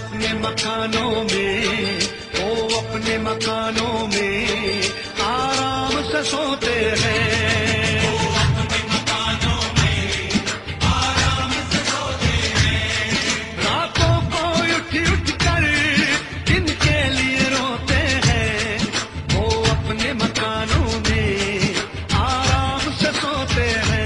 अपने मकानों में, वो अपने मकानों में आराम से सोते हैं। वो अपने मकानों में आराम से सोते हैं। रातों को उठ उठ कर जिनके लिए रोते हैं, वो अपने मकानों में आराम से सोते हैं।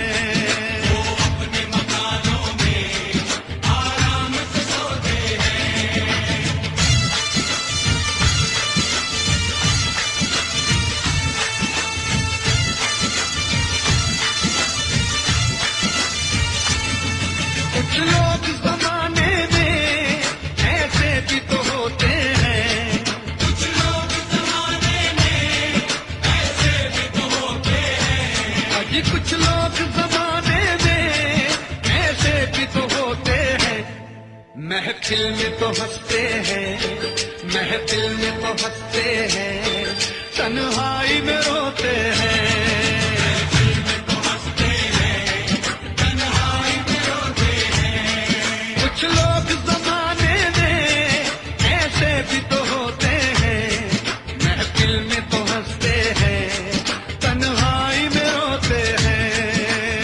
कुछ लोग जमाने में ऐसे भी तो होते हैं, कुछ लोग जमाने में ऐसे भी तो होते हैं। अजी कुछ लोग जमाने में ऐसे भी तो होते हैं। महफिल में तो हंसते हैं, महफिल में तो हंसते हैं, तन्हाई में रोते हैं। कुछ लोग जमाने में ऐसे भी तो होते हैं, महफिल में तो हंसते हैं, तन्हाई में रोते हैं।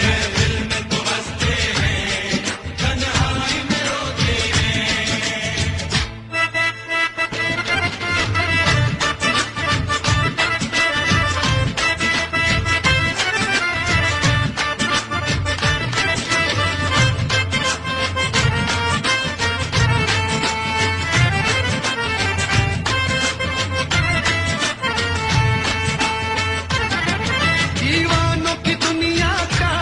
महफिल में तो हंसते हैं, तन्हाई में रोते दीवानों की दुनिया का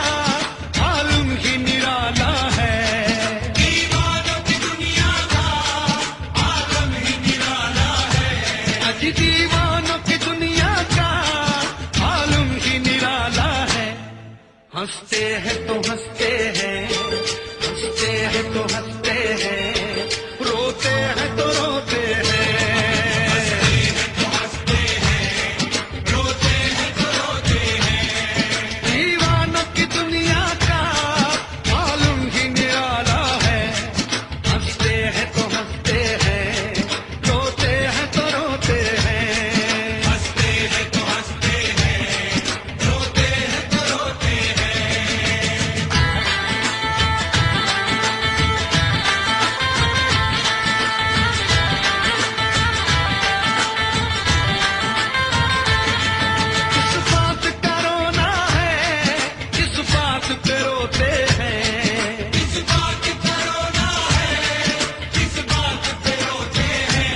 आलम ही निराला है। दीवानों की दुनिया का आलम ही निराला है। अजी दीवानों की दुनिया का आलम ही निराला है। हंसते हैं तो हंसते हैं, हंसते हैं तो हंसते हैं, रोते हैं तो रोते हैं। दीवानों की दुनिया का मालूम ही निराला है। हंसते हैं तो हंसते हैं, रोते हैं तो रोते हैं। हंसते हैं तो हंसते हैं, रोते हैं तो रोते हैं। किस बात का रोना है, किस बात पे रोते हैं। किस बात का रोना है, किस बात पे रोते हैं।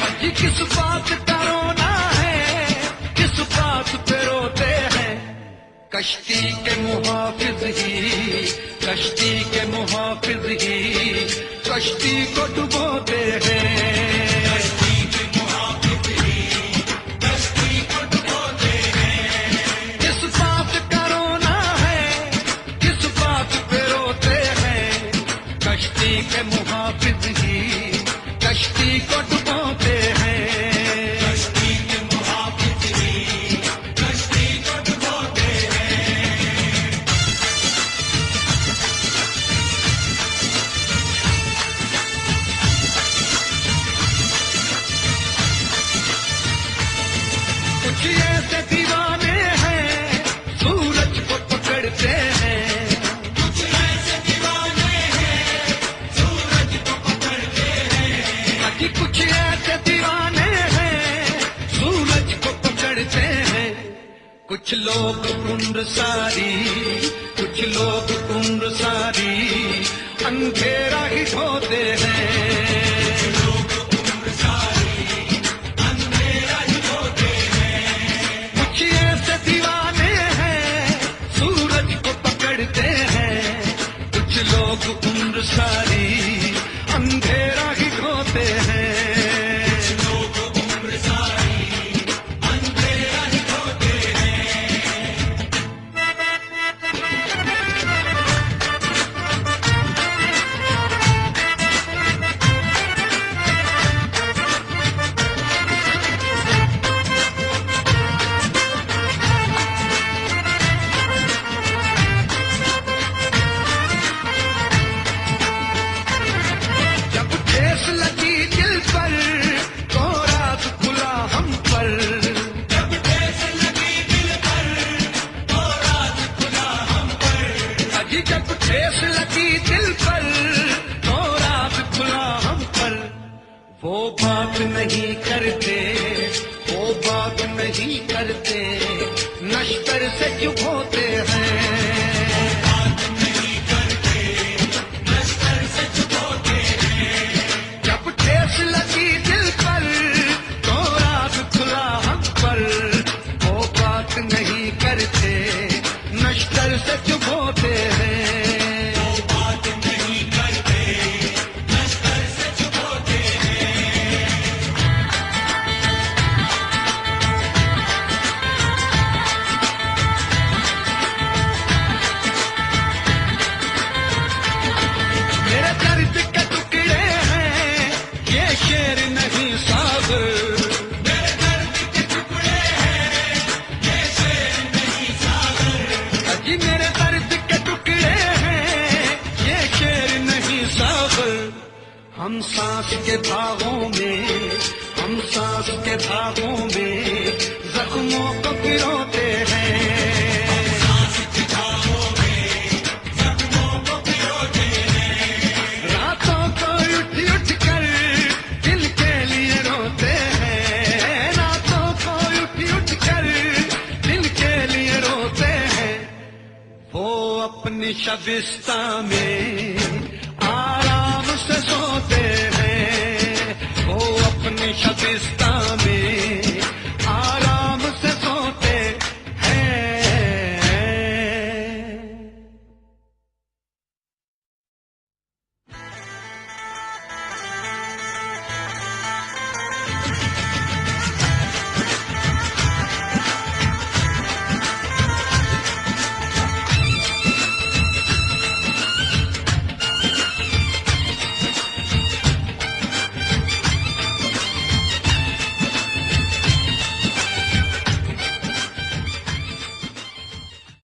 अजी किस बात का रोना है, किस बात पे रोते हैं। कश्ती के मुहाफिज ही, कश्ती के मुहाफिज ही कश्ती को डुबोते हैं। कश्ती के मुहाफिज ही कश्ती को डुबोते हैं। किस बात का रोना है, किस बात पे रोते हैं। कश्ती के मुहाफिज ही कश्ती को डुबोते हैं। कश्ती के मुहाफिज ही कश्ती को डुबोते हैं। कुछ ऐसे दीवाने हैं सूरज को पकड़ते हैं। कुछ ऐसे दीवाने हैं सूरज को पकड़ते हैं। अजी कुछ ऐसे दीवाने हैं सूरज को पकड़ते हैं। कुछ लोग उम्र सारी, कुछ लोग उम्र सारी अंधेरा ही ढोते हैं। कुछ ऐसे दीवाने हैं सूरज को पकड़ते हैं। कुछ लोग उम्र सारी अंधेरा ही ढोते हैं। कुछ लोग उम्र सारी अंधेरा ही ढोते हैं। वो बात नहीं करते, वो बात नहीं करते, नश्तर से चुप होते हैं। वो बात नहीं करते, नश्तर से चुप होते हैं। जब ठेस लगी दिल पर तो राज खुला हक पर। वो बात नहीं करते, नश्तर से चुप होते हैं। शेर नहीं सागर, मेरे दर्द के टुकड़े हैं, ये शेर नहीं सागर। अजी मेरे दर्द के टुकड़े हैं, ये शेर नहीं सागर। हम सांस के भागों में, हम सांस के भागों में जख्मों को पिरोते हैं। अपनी शबिस्ता में